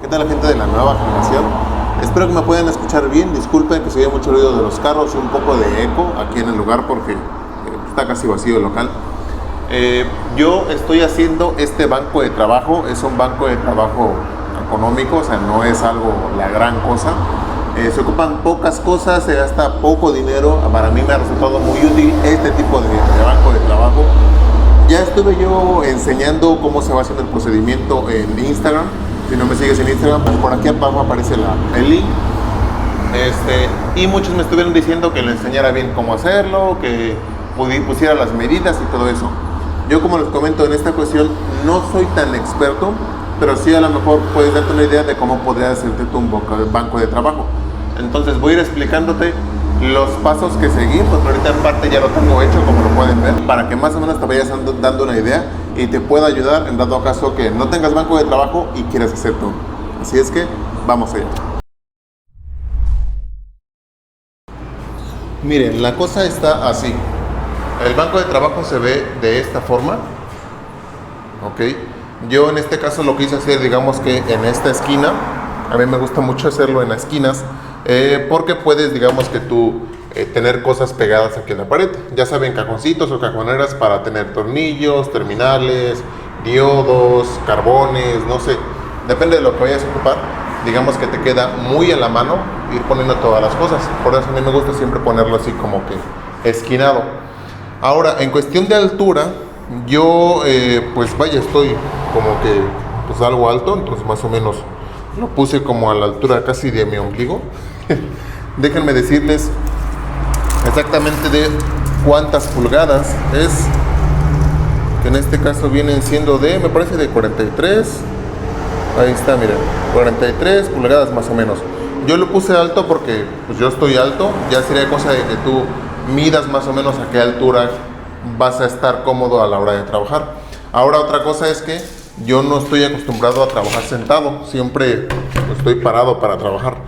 ¿Qué tal la gente de la nueva generación? Espero que me puedan escuchar bien. Disculpen que se oye mucho ruido de los carros y un poco de eco aquí en el lugar porque está casi vacío el local. Yo estoy haciendo este banco de trabajo. Es un banco de trabajo económico, o sea, no es algo la gran cosa. Se ocupan pocas cosas, se gasta poco dinero. Para mí me ha resultado muy útil este tipo de banco de trabajo. Ya estuve yo enseñando cómo se va haciendo el procedimiento en Instagram. Si no me sigues en Instagram, pues por aquí abajo aparece el link. Y muchos me estuvieron diciendo que les enseñara bien cómo hacerlo, que pusiera las medidas y todo eso. Yo, como les comento, en esta cuestión no soy tan experto, pero sí a lo mejor puedes darte una idea de cómo podrías hacerte tu banco de trabajo. Entonces voy a ir explicándote los pasos que seguir, porque ahorita en parte ya lo tengo hecho, como lo pueden ver, para que más o menos te vayas dando una idea y te pueda ayudar en dado caso que no tengas banco de trabajo y quieras hacer tú. Así es que vamos allá. Miren, la cosa está así. El banco de trabajo se ve de esta forma. Ok. Yo en este caso lo quise hacer, digamos que en esta esquina. A mí me gusta mucho hacerlo en las esquinas. Porque puedes, digamos que tú tener cosas pegadas aquí en la pared. Ya saben, cajoncitos o cajoneras para tener tornillos, terminales, diodos, carbones, no sé. Depende de lo que vayas a ocupar. Digamos que te queda muy a la mano ir poniendo todas las cosas. Por eso a mí me gusta siempre ponerlo así como que esquinado. Ahora, en cuestión de altura, yo pues vaya, estoy como que pues algo alto, entonces más o menos lo puse como a la altura casi de mi ombligo. Déjenme decirles exactamente de cuántas pulgadas es, que en este caso vienen siendo de, me parece de 43, ahí está, miren, 43 pulgadas más o menos. Yo lo puse alto porque pues yo estoy alto, ya sería cosa de que tú midas más o menos a qué altura vas a estar cómodo a la hora de trabajar. Ahora otra cosa es que yo no estoy acostumbrado a trabajar sentado, siempre estoy parado para trabajar.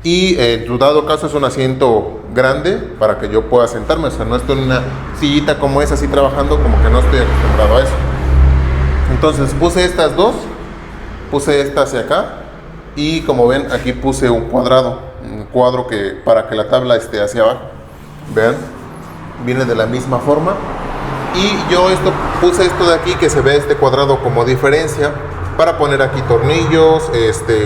Y en tu dado caso es un asiento grande para que yo pueda sentarme, o sea, no estoy en una sillita como esa así trabajando, como que no estoy acostumbrado a eso. Entonces puse estas dos, puse esta hacia acá y como ven aquí puse un cuadro que para que la tabla esté hacia abajo. Vean, viene de la misma forma. Y yo puse esto de aquí que se ve este cuadrado como diferencia para poner aquí tornillos,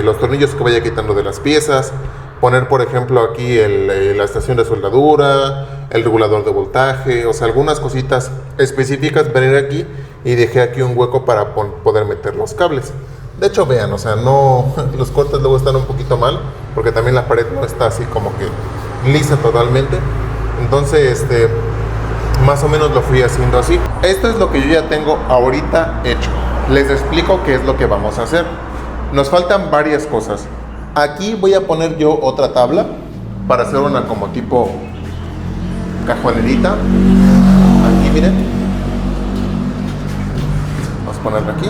los tornillos que vaya quitando de las piezas, poner por ejemplo aquí la estación de soldadura, el regulador de voltaje, o sea, algunas cositas específicas venir aquí, y dejé aquí un hueco para poder meter los cables. De hecho, vean, o sea, no, los cortes luego están un poquito mal, porque también la pared no está así como que lisa totalmente. Entonces, más o menos lo fui haciendo así. Esto es lo que yo ya tengo ahorita hecho. Les explico qué es lo que vamos a hacer. Nos faltan varias cosas. Aquí voy a poner yo otra tabla para hacer una como tipo cajonerita. Aquí miren. Vamos a ponerla aquí.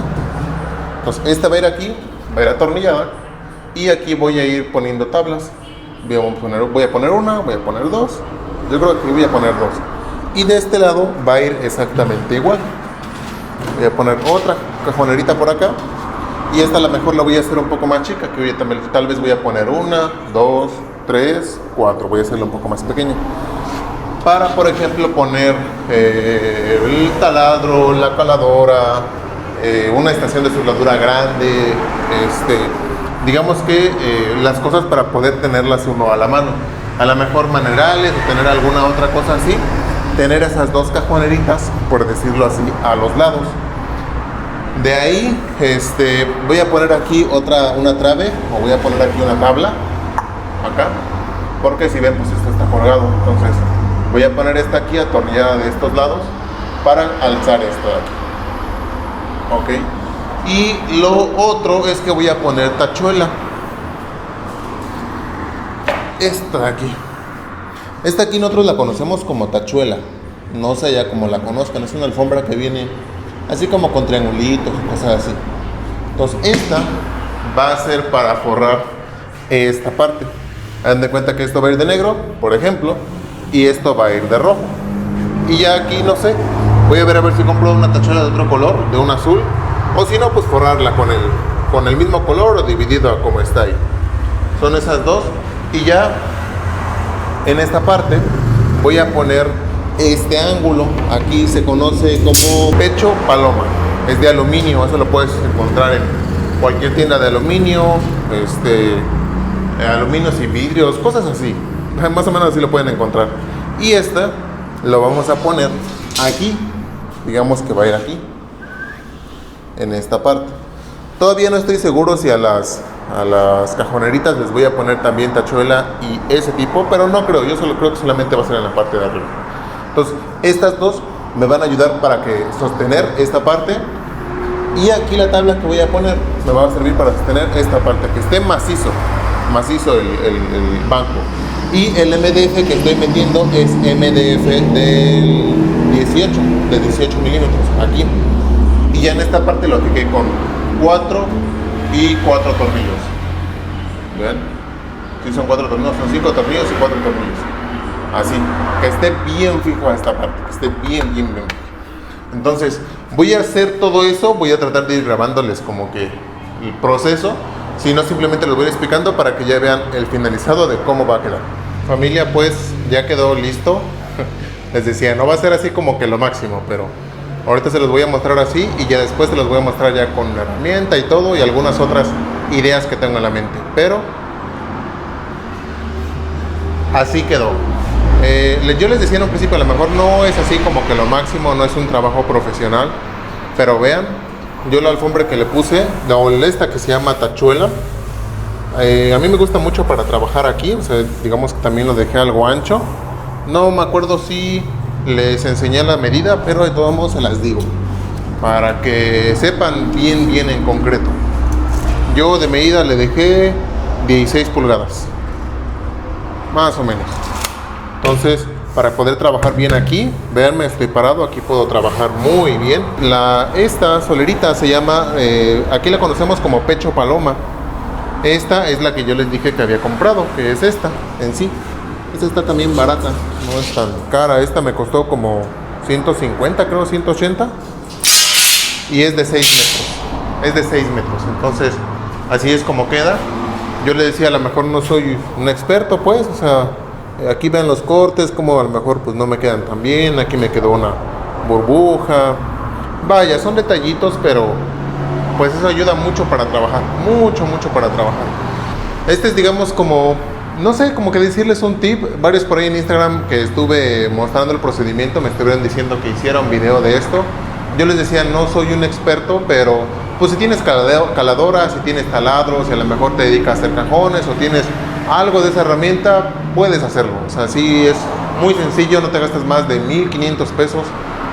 Entonces esta va a ir aquí, va a ir atornillada. Y aquí voy a ir poniendo tablas. Voy a poner una, voy a poner dos. Yo creo que aquí voy a poner dos. Y de este lado va a ir exactamente igual. Voy a poner otra cajonerita por acá. Y esta a lo mejor la voy a hacer un poco más chica, que tal vez voy a poner una, dos, tres, cuatro. Voy a hacerla un poco más pequeña. Para, por ejemplo, poner el taladro, la caladora, una estación de soldadura grande. Digamos que las cosas para poder tenerlas uno a la mano. A lo mejor manerales o tener alguna otra cosa así. Tener esas dos cajoneritas, por decirlo así, a los lados. De ahí voy a poner aquí una trave, o voy a poner aquí una tabla acá, porque si ven pues esto está colgado. Entonces voy a poner esta aquí atornillada de estos lados para alzar esto de aquí. Ok. Y lo otro es que voy a poner tachuela. Esta de aquí. Esta aquí nosotros la conocemos como tachuela. No sé ya cómo la conozcan. Es una alfombra que viene así como con triangulitos y cosas así. Entonces esta va a ser para forrar esta parte. Hagan de cuenta que esto va a ir de negro, por ejemplo, y esto va a ir de rojo. Y ya aquí no sé, voy a ver si compro una tachuela de otro color, de un azul, o si no pues forrarla con el mismo color o dividido a como está ahí. Son esas dos. Y ya en esta parte voy a poner este ángulo. Aquí se conoce como pecho paloma. Es de aluminio, eso lo puedes encontrar en cualquier tienda de aluminio, aluminios y vidrios, cosas así. Más o menos así lo pueden encontrar. Y esta lo vamos a poner aquí. Digamos que va a ir aquí, en esta parte. Todavía no estoy seguro si a las cajoneritas les voy a poner también tachuela y ese tipo, pero no creo, yo solo creo que solamente va a ser en la parte de arriba. Entonces, estas dos me van a ayudar para que sostener esta parte, y aquí la tabla que voy a poner me va a servir para sostener esta parte, que esté macizo el banco. Y el MDF que estoy metiendo es MDF de 18 milímetros aquí. Y ya en esta parte lo fijé con 4 tornillos. ¿Ven? Si son 4 tornillos, son 5 tornillos y 4 tornillos. Así, que esté bien fijo a esta parte, que esté bien fijo. Entonces, voy a hacer todo eso, voy a tratar de ir grabándoles como que el proceso. Si no, simplemente los voy explicando para que ya vean el finalizado de cómo va a quedar. Familia, pues ya quedó listo. Les decía, no va a ser así como que lo máximo, pero ahorita se los voy a mostrar así y ya después se los voy a mostrar ya con la herramienta y todo y algunas otras ideas que tengo en la mente. Pero así quedó. Yo les decía en un principio, a lo mejor no es así como que lo máximo, no es un trabajo profesional, pero vean, yo la alfombra que le puse, esta que se llama tachuela, a mí me gusta mucho para trabajar aquí, o sea, digamos que también lo dejé algo ancho. No me acuerdo si les enseñé la medida, pero de todos modos se las digo, para que sepan bien en concreto. Yo de medida le dejé 16 pulgadas, más o menos. Entonces, para poder trabajar bien aquí, veanme, estoy parado, aquí puedo trabajar muy bien. Esta solerita se llama, aquí la conocemos como pecho paloma. Esta es la que yo les dije que había comprado, que es esta en sí. Esta está también barata, no es tan cara. Esta me costó como 150, creo, 180. Y es de 6 metros. Es de 6 metros. Entonces, así es como queda. Yo le decía, a lo mejor no soy un experto, pues, o sea, aquí ven los cortes, como a lo mejor pues no me quedan tan bien. Aquí me quedó una burbuja. Vaya, son detallitos, pero pues eso ayuda mucho para trabajar. Mucho para trabajar. Este es, digamos, como, no sé, como que decirles un tip. Varios por ahí en Instagram que estuve mostrando el procedimiento me estuvieron diciendo que hiciera un video de esto. Yo les decía, no soy un experto, pero pues si tienes caladora, si tienes taladros, si a lo mejor te dedicas a hacer cajones o tienes algo de esa herramienta, puedes hacerlo. O sea, sí es muy sencillo, no te gastas más de 1,500 pesos.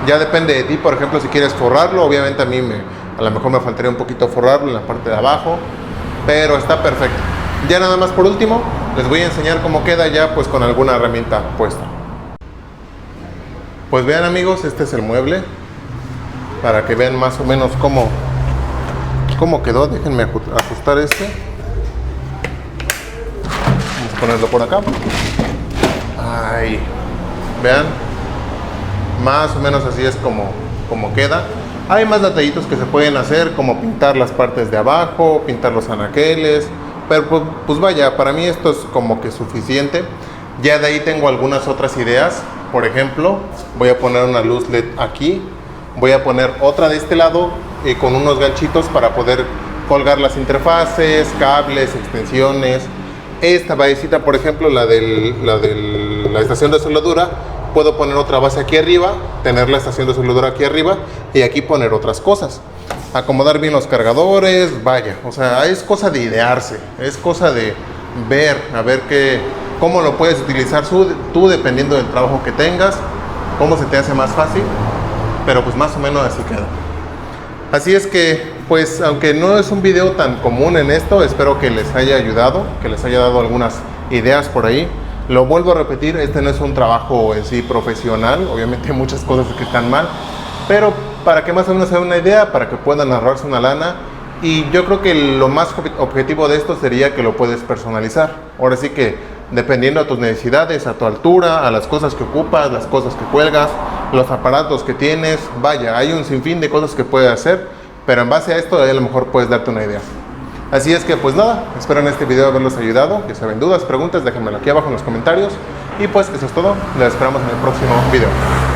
Ya depende de ti, por ejemplo, si quieres forrarlo. Obviamente a mí a lo mejor me faltaría un poquito forrarlo en la parte de abajo, pero está perfecto. Ya nada más por último, les voy a enseñar cómo queda ya pues con alguna herramienta puesta. Pues vean, amigos, este es el mueble, para que vean más o menos cómo quedó. Déjenme ajustar este. Vamos a ponerlo por acá. Ahí. Vean. Más o menos así es como queda. Hay más detallitos que se pueden hacer, como pintar las partes de abajo, pintar los anaqueles. Pero pues vaya, para mí esto es como que suficiente. Ya de ahí tengo algunas otras ideas. Por ejemplo, voy a poner una luz LED aquí. Voy a poner otra de este lado con unos ganchitos para poder colgar las interfaces, cables, extensiones. Esta basecita, por ejemplo, la de la estación de soldadura, puedo poner otra base aquí arriba, tener la estación de soldadura aquí arriba y aquí poner otras cosas. Acomodar bien los cargadores, vaya, o sea, es cosa de idearse, es cosa de ver, a ver cómo lo puedes utilizar tú dependiendo del trabajo que tengas, cómo se te hace más fácil, pero pues más o menos así queda. Así es que, pues, aunque no es un video tan común en esto, espero que les haya ayudado, que les haya dado algunas ideas por ahí. Lo vuelvo a repetir, este no es un trabajo en sí profesional, obviamente hay muchas cosas que están mal, pero para que más o menos se den una idea, para que puedan ahorrarse una lana. Y yo creo que lo más objetivo de esto sería que lo puedes personalizar. Ahora sí que dependiendo a tus necesidades, a tu altura, a las cosas que ocupas, las cosas que cuelgas, los aparatos que tienes, vaya, hay un sinfín de cosas que puedes hacer, pero en base a esto a lo mejor puedes darte una idea. Así es que pues nada, espero en este video haberlos ayudado. Que saben dudas, preguntas, déjenmelo aquí abajo en los comentarios. Y pues eso es todo, nos esperamos en el próximo video.